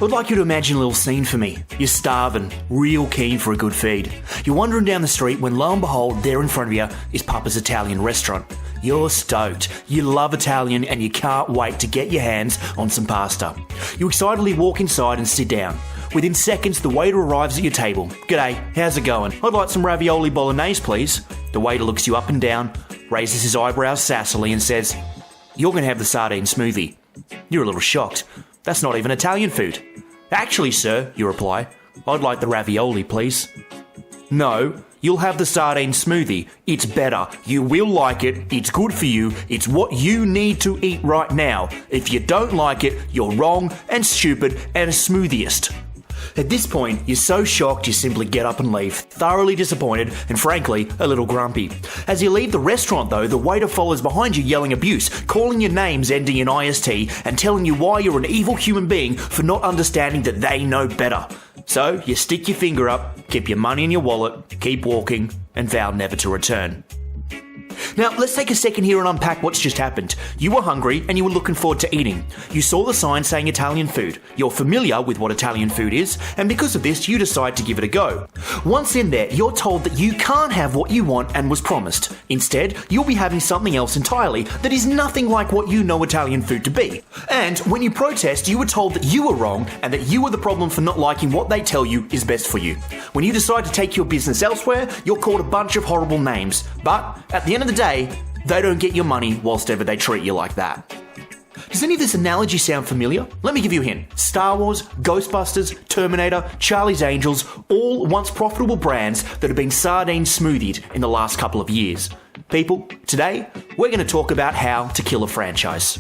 I'd like you to imagine a little scene for me. You're starving, real keen for a good feed. You're wandering down the street when lo and behold, there in front of you is Papa's Italian restaurant. You're stoked. You love Italian and you can't wait to get your hands on some pasta. You excitedly walk inside and sit down. Within seconds, the waiter arrives at your table. "G'day, how's it going? I'd like some ravioli bolognese, please." The waiter looks you up and down, raises his eyebrows sassily and says, "You're going to have the sardine smoothie." You're a little shocked. That's not even Italian food. "Actually, sir," you reply, "I'd like the ravioli, please." "No, you'll have the sardine smoothie. It's better. You will like it. It's good for you. It's what you need to eat right now. If you don't like it, you're wrong and stupid and a smoothieist." At this point, you're so shocked you simply get up and leave, thoroughly disappointed and frankly, a little grumpy. As you leave the restaurant though, the waiter follows behind you yelling abuse, calling your names ending in IST and telling you why you're an evil human being for not understanding that they know better. So, you stick your finger up, keep your money in your wallet, keep walking, and vow never to return. Now, let's take a second here and unpack what's just happened. You were hungry and you were looking forward to eating. You saw the sign saying Italian food. You're familiar with what Italian food is, and because of this, you decide to give it a go. Once in there, you're told that you can't have what you want and was promised. Instead, you'll be having something else entirely that is nothing like what you know Italian food to be. And when you protest, you were told that you were wrong and that you were the problem for not liking what they tell you is best for you. When you decide to take your business elsewhere, you're called a bunch of horrible names. But at the end of the day, they don't get your money whilst ever they treat you like that. Does any of this analogy sound familiar? Let me give you a hint. Star Wars, Ghostbusters, Terminator, Charlie's Angels, all once profitable brands that have been sardine smoothied in the last couple of years. People, today we're going to talk about how to kill a franchise.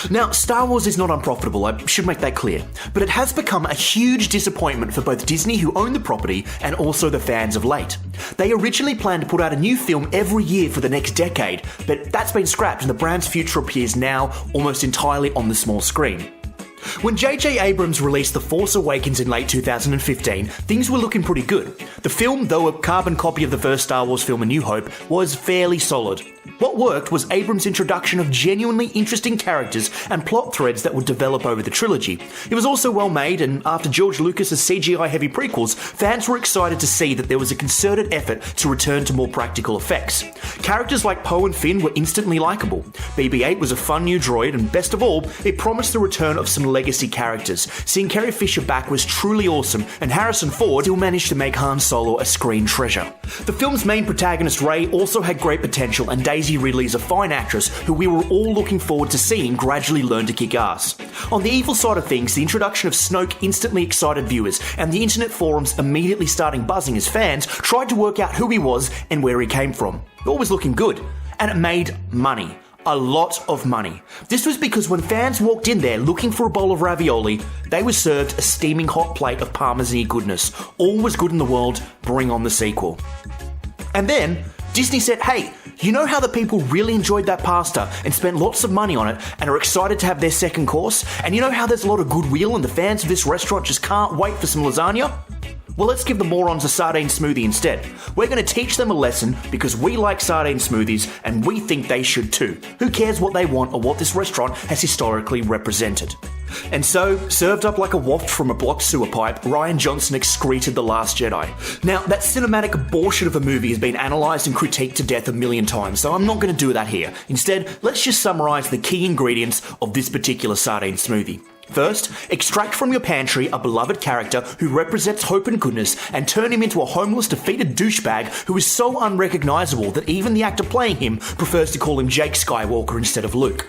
Now, Star Wars is not unprofitable, I should make that clear, but it has become a huge disappointment for both Disney, who own the property, and also the fans of late. They originally planned to put out a new film every year for the next decade, but that's been scrapped and the brand's future appears now almost entirely on the small screen. When J.J. Abrams released The Force Awakens in late 2015, things were looking pretty good. The film, though a carbon copy of the first Star Wars film A New Hope, was fairly solid. What worked was Abrams' introduction of genuinely interesting characters and plot threads that would develop over the trilogy. It was also well made, and after George Lucas's CGI-heavy prequels, fans were excited to see that there was a concerted effort to return to more practical effects. Characters like Poe and Finn were instantly likeable. BB-8 was a fun new droid, and best of all, it promised the return of some legacy characters. Seeing Carrie Fisher back was truly awesome, and Harrison Ford still managed to make Han Solo a screen treasure. The film's main protagonist, Rey, also had great potential, and Daisy Ridley is a fine actress who we were all looking forward to seeing gradually learn to kick ass. On the evil side of things, the introduction of Snoke instantly excited viewers, and the internet forums immediately starting buzzing as fans tried to work out who he was and where he came from. All was looking good, and it made money. A lot of money. This was because when fans walked in there looking for a bowl of ravioli, they were served a steaming hot plate of Parmesan goodness. All was good in the world, bring on the sequel. And then, Disney said, hey, you know how the people really enjoyed that pasta and spent lots of money on it and are excited to have their second course? And you know how there's a lot of goodwill and the fans of this restaurant just can't wait for some lasagna? Well, let's give the morons a sardine smoothie instead. We're going to teach them a lesson because we like sardine smoothies and we think they should too. Who cares what they want or what this restaurant has historically represented? And so, served up like a waft from a blocked sewer pipe, Rian Johnson excreted The Last Jedi. Now, that cinematic abortion of a movie has been analysed and critiqued to death a million times, so I'm not going to do that here. Instead, let's just summarise the key ingredients of this particular sardine smoothie. First, extract from your pantry a beloved character who represents hope and goodness and turn him into a homeless, defeated douchebag who is so unrecognisable that even the actor playing him prefers to call him Jake Skywalker instead of Luke.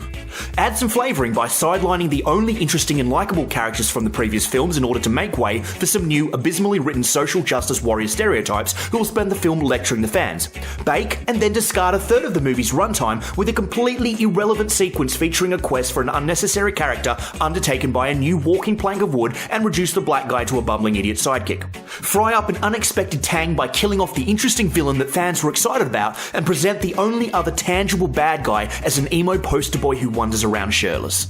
Add some flavouring by sidelining the only interesting and likeable characters from the previous films in order to make way for some new, abysmally written social justice warrior stereotypes who will spend the film lecturing the fans. Bake and then discard a third of the movie's runtime with a completely irrelevant sequence featuring a quest for an unnecessary character undertaken by a new walking plank of wood and reduce the black guy to a bumbling idiot sidekick. Fry up an unexpected tang by killing off the interesting villain that fans were excited about and present the only other tangible bad guy as an emo poster boy who wanders around shirtless.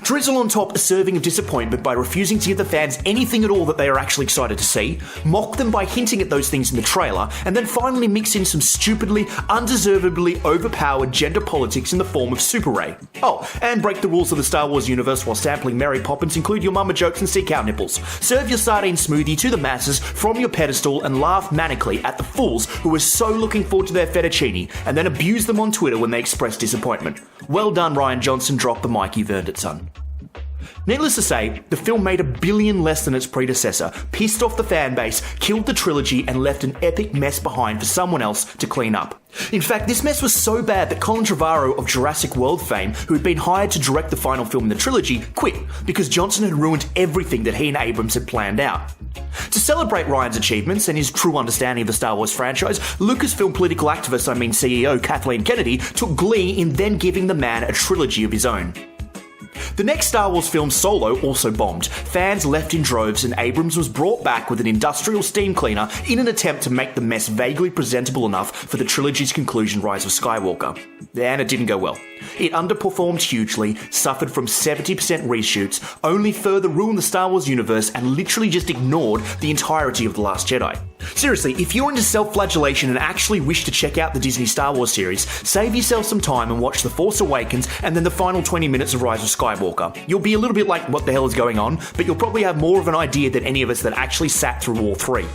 Drizzle on top a serving of disappointment by refusing to give the fans anything at all that they are actually excited to see, mock them by hinting at those things in the trailer, and then finally mix in some stupidly, undeservedly overpowered gender politics in the form of Super Ray. Oh, and break the rules of the Star Wars universe while sampling Mary Poppins, include your mama jokes and see cow nipples. Serve your sardine smoothie to the masses from your pedestal and laugh manically at the fools who are so looking forward to their fettuccine, and then abuse them on Twitter when they express disappointment. Well done, Rian Johnson, drop the mic, you've earned it, son. Needless to say, the film made $1 billion less than its predecessor, pissed off the fan base, killed the trilogy, and left an epic mess behind for someone else to clean up. In fact, this mess was so bad that Colin Trevorrow of Jurassic World fame, who had been hired to direct the final film in the trilogy, quit because Johnson had ruined everything that he and Abrams had planned out. To celebrate Ryan's achievements and his true understanding of the Star Wars franchise, Lucasfilm political activist, CEO Kathleen Kennedy, took glee in then giving the man a trilogy of his own. The next Star Wars film, Solo, also bombed. Fans left in droves and Abrams was brought back with an industrial steam cleaner in an attempt to make the mess vaguely presentable enough for the trilogy's conclusion, Rise of Skywalker. And it didn't go well. It underperformed hugely, suffered from 70% reshoots, only further ruined the Star Wars universe and literally just ignored the entirety of The Last Jedi. Seriously, if you're into self-flagellation and actually wish to check out the Disney Star Wars series, save yourself some time and watch The Force Awakens and then the final 20 minutes of Rise of Skywalker. You'll be a little bit like, what the hell is going on? But you'll probably have more of an idea than any of us that actually sat through all three.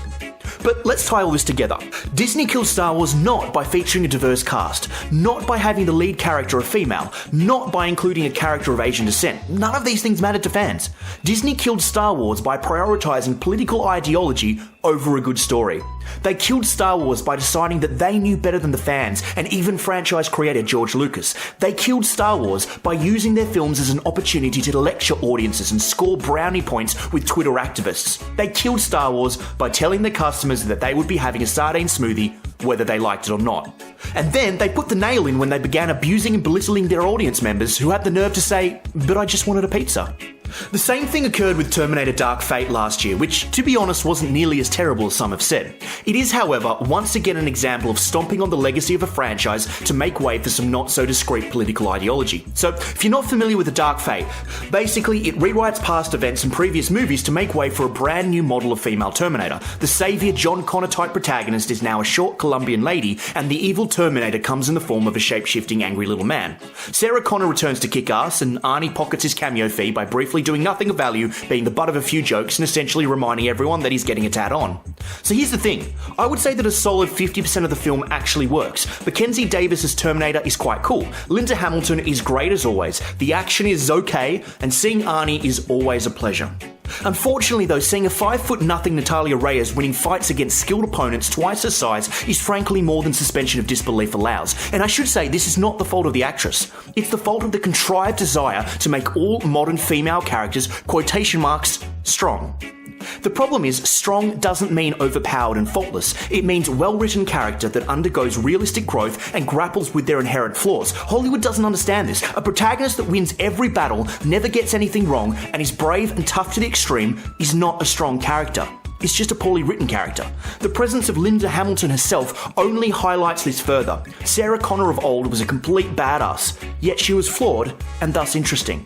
But let's tie all this together. Disney killed Star Wars not by featuring a diverse cast, not by having the lead character a female, not by including a character of Asian descent. None of these things mattered to fans. Disney killed Star Wars by prioritizing political ideology over a good story. They killed Star Wars by deciding that they knew better than the fans and even franchise creator George Lucas. They killed Star Wars by using their films as an opportunity to lecture audiences and score brownie points with Twitter activists. They killed Star Wars by telling their customers that they would be having a sardine smoothie whether they liked it or not. And then they put the nail in when they began abusing and belittling their audience members who had the nerve to say, "But I just wanted a pizza." The same thing occurred with Terminator Dark Fate last year, which, to be honest, wasn't nearly as terrible as some have said. It is, however, once again an example of stomping on the legacy of a franchise to make way for some not-so-discreet political ideology. So, if you're not familiar with the Dark Fate, basically it rewrites past events and previous movies to make way for a brand new model of female Terminator. The saviour John Connor-type protagonist is now a short Colombian lady, and the evil Terminator comes in the form of a shape-shifting angry little man. Sarah Connor returns to kick ass, and Arnie pockets his cameo fee by briefly doing nothing of value, being the butt of a few jokes and essentially reminding everyone that he's getting a tat on. So here's the thing, I would say that a solid 50% of the film actually works. Mackenzie Davis's Terminator is quite cool, Linda Hamilton is great as always, the action is okay, and seeing Arnie is always a pleasure. Unfortunately though, seeing a 5'0" Natalia Reyes winning fights against skilled opponents twice her size is frankly more than suspension of disbelief allows. And I should say this is not the fault of the actress. It's the fault of the contrived desire to make all modern female characters, quotation marks, strong. The problem is, strong doesn't mean overpowered and faultless. It means well-written character that undergoes realistic growth and grapples with their inherent flaws. Hollywood doesn't understand this. A protagonist that wins every battle, never gets anything wrong, and is brave and tough to the extreme is not a strong character. It's just a poorly written character. The presence of Linda Hamilton herself only highlights this further. Sarah Connor of old was a complete badass, yet she was flawed and thus interesting.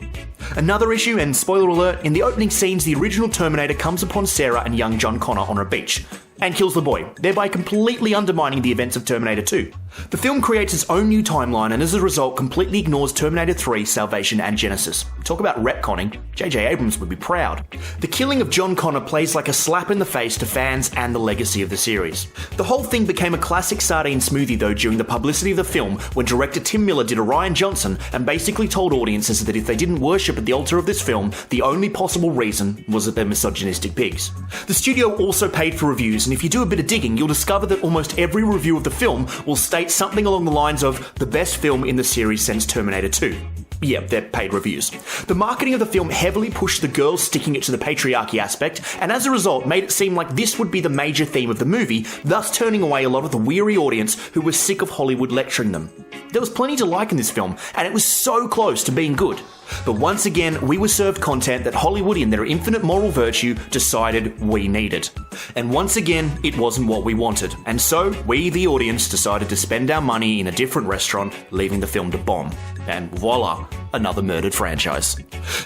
Another issue, and spoiler alert, in the opening scenes the original Terminator comes upon Sarah and young John Connor on a beach, and kills the boy, thereby completely undermining the events of Terminator 2. The film creates its own new timeline and as a result completely ignores Terminator 3, Salvation and Genesis. Talk about retconning, J.J. Abrams would be proud. The killing of John Connor plays like a slap in the face to fans and the legacy of the series. The whole thing became a classic sardine smoothie though during the publicity of the film when director Tim Miller did a Rian Johnson and basically told audiences that if they didn't worship at the altar of this film, the only possible reason was that they're misogynistic pigs. The studio also paid for reviews, and if you do a bit of digging, you'll discover that almost every review of the film will state something along the lines of the best film in the series since Terminator 2. Yeah, they're paid reviews. The marketing of the film heavily pushed the girls sticking it to the patriarchy aspect, and as a result made it seem like this would be the major theme of the movie, thus turning away a lot of the weary audience who were sick of Hollywood lecturing them. There was plenty to like in this film, and it was so close to being good. But once again, we were served content that Hollywood, in their infinite moral virtue, decided we needed. And once again, it wasn't what we wanted. And so, we, the audience, decided to spend our money in a different restaurant, leaving the film to bomb. And voila, another murdered franchise.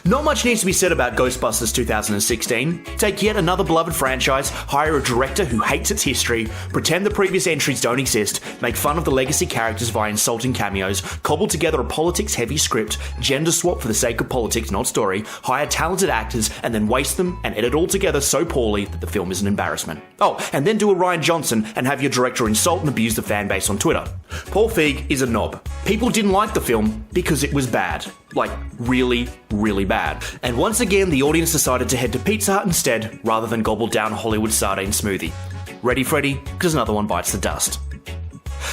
Not much needs to be said about Ghostbusters 2016. Take yet another beloved franchise, hire a director who hates its history, pretend the previous entries don't exist, make fun of the legacy characters via insulting cameos, cobble together a politics-heavy script, gender swap for the sake of politics, not story, hire talented actors, and then waste them and edit all together so poorly that the film is an embarrassment. Oh, and then do a Rian Johnson and have your director insult and abuse the fan base on Twitter. Paul Feig is a knob. People didn't like the film because it was bad. Like, really, really bad. And once again, the audience decided to head to Pizza Hut instead, rather than gobble down Hollywood sardine smoothie. Ready, Freddy? Because another one bites the dust.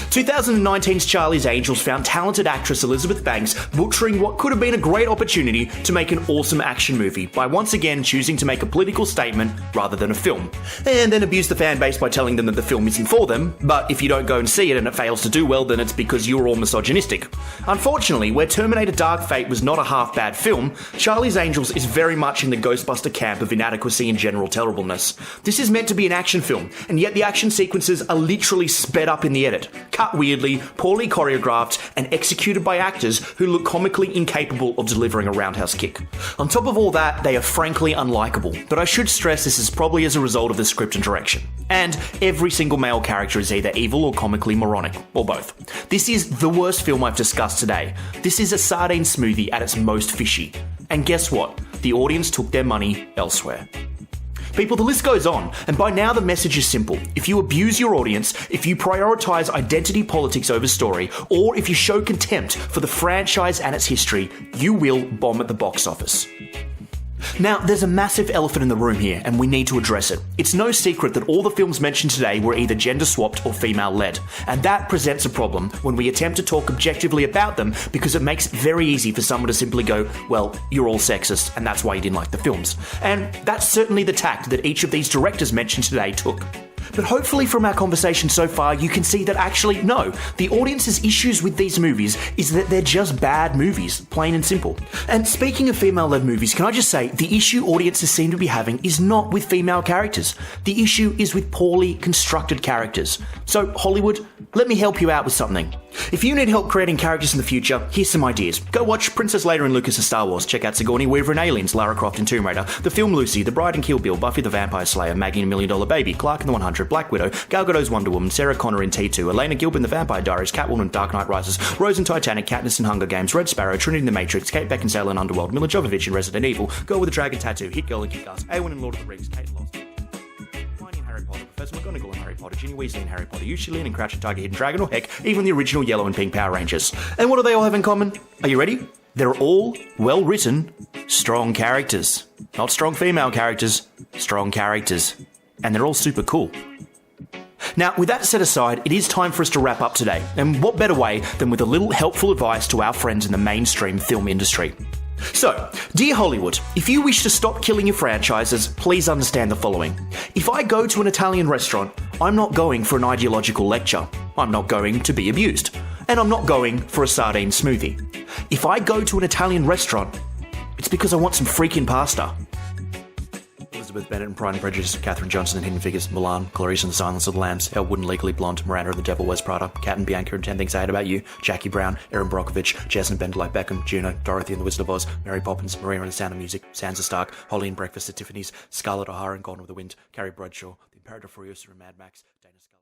2019's Charlie's Angels found talented actress Elizabeth Banks butchering what could have been a great opportunity to make an awesome action movie by once again choosing to make a political statement rather than a film, and then abuse the fan base by telling them that the film isn't for them, but if you don't go and see it and it fails to do well, then it's because you're all misogynistic. Unfortunately, where Terminator Dark Fate was not a half-bad film, Charlie's Angels is very much in the Ghostbuster camp of inadequacy and general terribleness. This is meant to be an action film, and yet the action sequences are literally sped up in the edit, cut weirdly, poorly choreographed, and executed by actors who look comically incapable of delivering a roundhouse kick. On top of all that, they are frankly unlikable, but I should stress this is probably as a result of the script and direction. And every single male character is either evil or comically moronic, or both. This is the worst film I've discussed today. This is a sardine smoothie at its most fishy. And guess what? The audience took their money elsewhere. People, the list goes on, and by now the message is simple. If you abuse your audience, if you prioritise identity politics over story, or if you show contempt for the franchise and its history, you will bomb at the box office. Now, there's a massive elephant in the room here, and we need to address it. It's no secret that all the films mentioned today were either gender-swapped or female-led, and that presents a problem when we attempt to talk objectively about them because it makes it very easy for someone to simply go, well, you're all sexist, and that's why you didn't like the films. And that's certainly the tact that each of these directors mentioned today took. But hopefully from our conversation so far, you can see that actually, no, the audience's issues with these movies is that they're just bad movies, plain and simple. And speaking of female-led movies, can I just say, the issue audiences seem to be having is not with female characters. The issue is with poorly constructed characters. So, Hollywood, let me help you out with something. If you need help creating characters in the future, here's some ideas. Go watch Princess Leia and Lucas' Star Wars, check out Sigourney Weaver in Aliens, Lara Croft in Tomb Raider, the film Lucy, The Bride and Kill Bill, Buffy the Vampire Slayer, Maggie and $1 Million Baby, Clark and the 100, Black Widow, Gal Gadot's Wonder Woman, Sarah Connor in T2, Elena Gilbert in The Vampire Diaries, Catwoman, Dark Knight Rises, Rose in Titanic, Katniss in Hunger Games, Red Sparrow, Trinity in The Matrix, Kate Beckinsale in Underworld, Mila Jovovich in Resident Evil, Girl with a Dragon Tattoo, Hit Girl in Kick-Ass, A1 in Lord of the Rings, Kate Lost, Hermione in Harry Potter, Professor McGonagall in Harry Potter, Ginny Weasley in Harry Potter, Usually in Crouching Tiger, Hidden Dragon, or heck, even the original Yellow and Pink Power Rangers. And what do they all have in common? Are you ready? They're all well-written, strong characters. Not strong female characters, strong characters. And they're all super cool. Now, with that set aside, it is time for us to wrap up today. And what better way than with a little helpful advice to our friends in the mainstream film industry. So, dear Hollywood, if you wish to stop killing your franchises, please understand the following. If I go to an Italian restaurant, I'm not going for an ideological lecture. I'm not going to be abused. And I'm not going for a sardine smoothie. If I go to an Italian restaurant, it's because I want some freaking pasta. Elizabeth Bennet in Pride and Prejudice, Katherine Johnson in Hidden Figures, Milan, Clarice in The Silence of the Lambs, Elle Wood in Legally Blonde, Miranda in The Devil Wears Prada, Kat and Bianca in 10 Things I Hate About You, Jackie Brown, Erin Brockovich, Jasmine Bender like Beckham, Juno, Dorothy in The Wizard of Oz, Mary Poppins, Maria in The Sound of Music, Sansa Stark, Holly in Breakfast at Tiffany's, Scarlett O'Hara in Gone with the Wind, Carrie Bradshaw, The Imperator Furiosa in Mad Max, Dana Scully.